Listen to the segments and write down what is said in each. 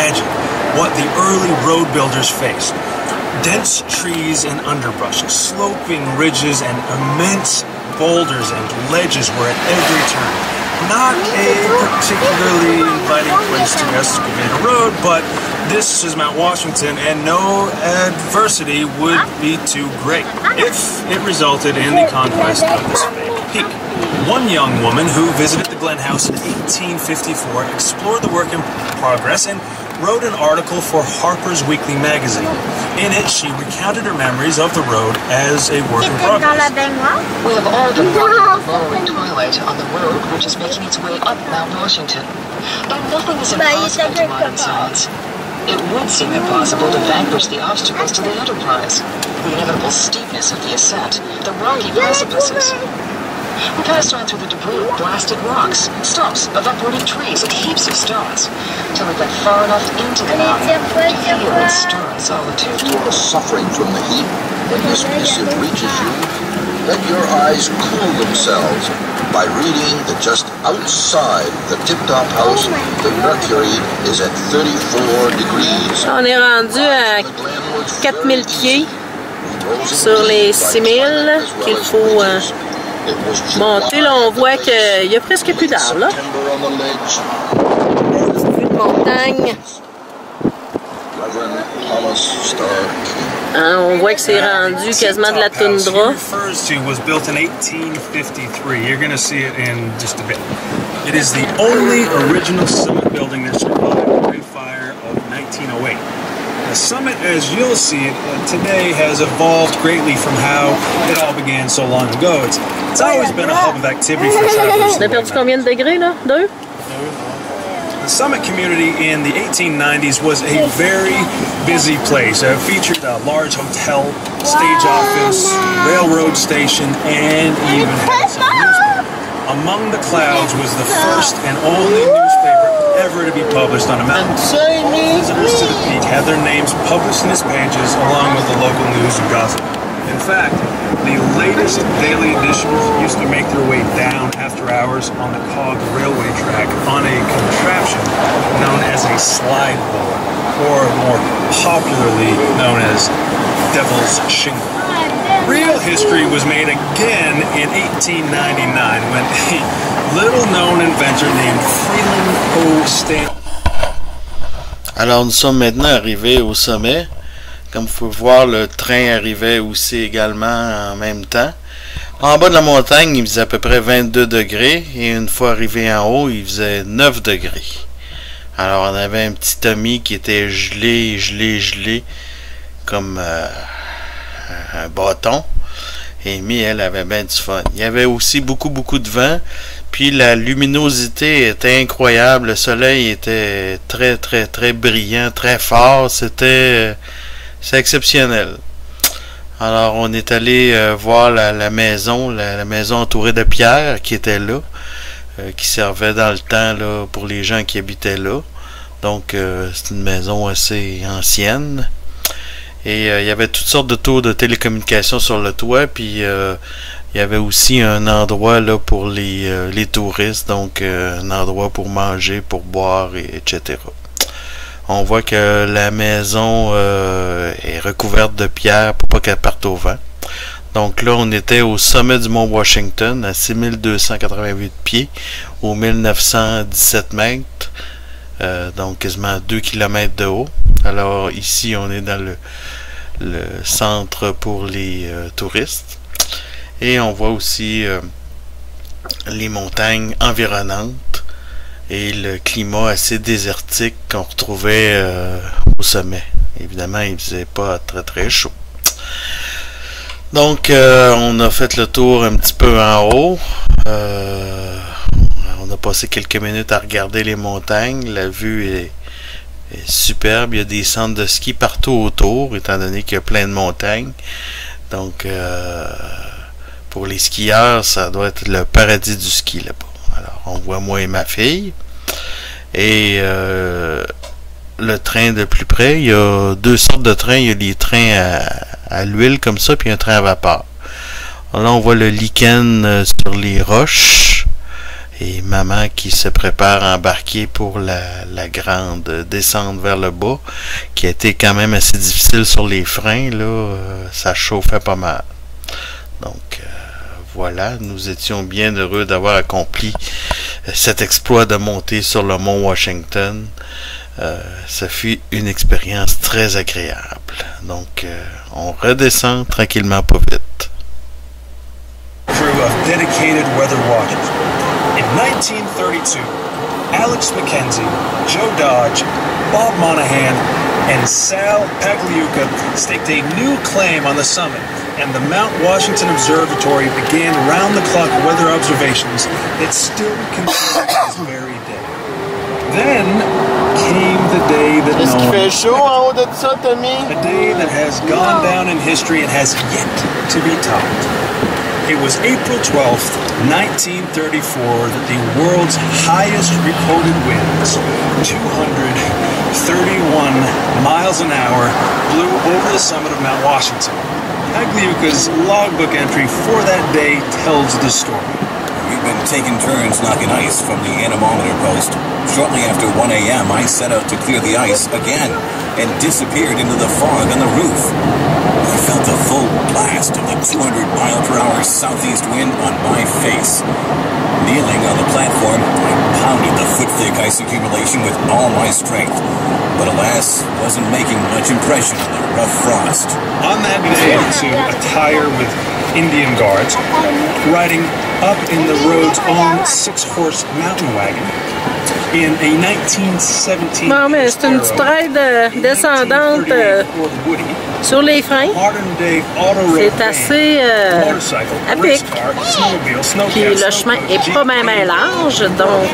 imagine what the early road builders faced. Dense trees and underbrush, sloping ridges, and immense boulders and ledges were at every turn. Not a particularly inviting place to excavate a road, but this is Mount Washington, and no adversity would be too great if it resulted in the conquest of this big peak. One young woman who visited the Glen House in 1854 explored the work in progress and wrote an article for Harper's Weekly magazine. In it, she recounted her memories of the road as a work in progress. We have all been walking the lowering twilight on the road which is making its way up Mount Washington. But nothing is impossible to modern science. It would seem impossible to vanquish the obstacles to the enterprise, the inevitable steepness of the ascent, the rocky precipices. We passed on through the debris of blasted rocks, stumps of uprooted trees, and heaps of stones, till we got far enough into the mountain to feel its stern solitude. You are suffering from the heat. When this missive reaches you, let your eyes cool themselves by reading that just outside the Tip-Top House, the mercury is at 34 degrees. On est rendu à 4000 pieds sur les 6000 qu'il faut monter. Là, on voit qu'il y a presque plus d'arbres, là. Vue de montagne. Hein, on voit que c'est rendu quasiment de la toundra. Was built in 1853. You're going to see it in just a bit. It is the only original summit building that survived the Great Fire of 1908. The summit, as you'll see it today, has evolved greatly from how it all began so long ago. It's always been a hub of activity for travelers. On a perdu combien de degrés, là? 2? The summit community in the 1890s was a very busy place. It featured a large hotel, stage office, railroad station, and even had some newspaper. Among the Clouds was the first and only newspaper ever to be published on a mountain. Visitors to the peak had their names published in its pages along with the local news and gossip. In fact, the latest daily editions used to make their way down after hours on the cog railway track on a contraption known as a slide board, or more popularly known as Devil's Shingle. Real history was made again in 1899 when a little-known inventor named Freeland O. Stanley. Alors nous sommes maintenant arrivés au sommet. Comme vous pouvez voir, le train arrivait aussi également en même temps. En bas de la montagne, il faisait à peu près 22 degrés. Et une fois arrivé en haut, il faisait 9 degrés. Alors on avait un petit Tommy qui était gelé, comme un bâton. Et Amy, elle avait bien du fun. Il y avait aussi beaucoup de vent. Puis la luminosité était incroyable. Le soleil était très brillant, très fort. C'est exceptionnel. Alors on est allé voir la maison entourée de pierres qui était là, qui servait dans le temps là, pour les gens qui habitaient là. Donc c'est une maison assez ancienne. Et il y avait toutes sortes de tours de télécommunications sur le toit. Puis il y avait aussi un endroit là pour les touristes. Donc un endroit pour manger, pour boire, etc. On voit que la maison est recouverte de pierres pour pas qu'elle parte au vent. Donc là, on était au sommet du mont Washington, à 6288 pieds, aux 1917 mètres, donc quasiment 2 km de haut. Alors ici, on est dans le centre pour les touristes. Et on voit aussi les montagnes environnantes. Et le climat assez désertique qu'on retrouvait au sommet. Évidemment, il faisait pas très chaud. Donc, on a fait le tour un petit peu en haut. On a passé quelques minutes à regarder les montagnes. La vue est superbe. Il y a des centres de ski partout autour, étant donné qu'il y a plein de montagnes. Donc, pour les skieurs, ça doit être le paradis du ski là-bas. Alors, on voit moi et ma fille. Et le train de plus près, il y a deux sortes de trains. Il y a les trains à l'huile comme ça, puis un train à vapeur. Alors là, on voit le lichen sur les roches. et maman qui se prépare à embarquer pour la grande descente vers le bas, qui a été quand même assez difficile sur les freins, là, ça chauffait pas mal. Donc voilà, nous étions bien heureux d'avoir accompli cet exploit de monter sur le mont Washington. Ça fut une expérience très agréable. Donc on redescend tranquillement, pas vite. Crew of dedicated weather watchers. In 1932, Alex McKenzie, Joe Dodge, Bob Monahan, and Sal Pagliuca staked a new claim on the summit, and the Mount Washington Observatory began round-the-clock weather observations that still continue to this very day. Then came the day that Est-ce qu'il fait chaud en haut de ça, Tommy? A day that has gone down in history and has yet to be topped. It was April 12th, 1934, that the world's highest recorded winds, 231 miles an hour, blew over the summit of Mount Washington. Pagliuca's logbook entry for that day tells the story. We've been taking turns knocking ice from the anemometer post. Shortly after 1 a.m., I set out to clear the ice again and disappeared into the fog on the roof. I felt the full blast of the 200-mile-per-hour southeast wind on my face. Kneeling on the platform, I pounded the foot-thick ice accumulation with all my strength, but alas, wasn't making much impression on the rough frost. On that day, too, a tire with Indian Guards riding up in the road's own 6-horse mountain wagon in a 1917 Bon, mais c'est une petite raide descendante sur les freins. C'est assez à pic. Puis le chemin est pas même large, donc...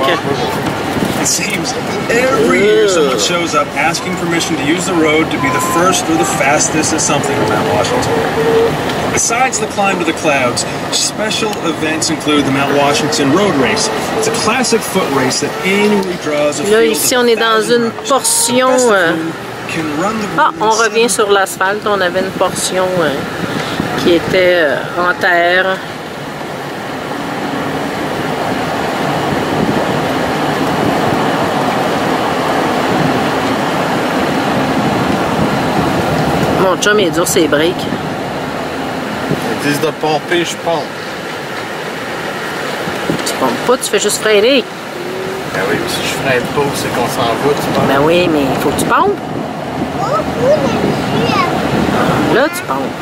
It seems every year someone shows up asking permission to use the road to be the first or the fastest at something on Mount Washington. Besides the climb to the clouds, special events include the Mount Washington Road Race. It's a classic foot race that annually draws a Là, ici, on est dans une portion... Ah, on revient sur l'asphalte. On avait une portion qui était en terre. Mon chum, il est dur ses breaks. Ils disent de pomper, je pompe. Tu pompes pas, tu fais juste freiner. Ben oui, si je freine pas, c'est qu'on s'en va, tu pompes. Ben oui, mais il faut que tu pompes. Là, tu pompes.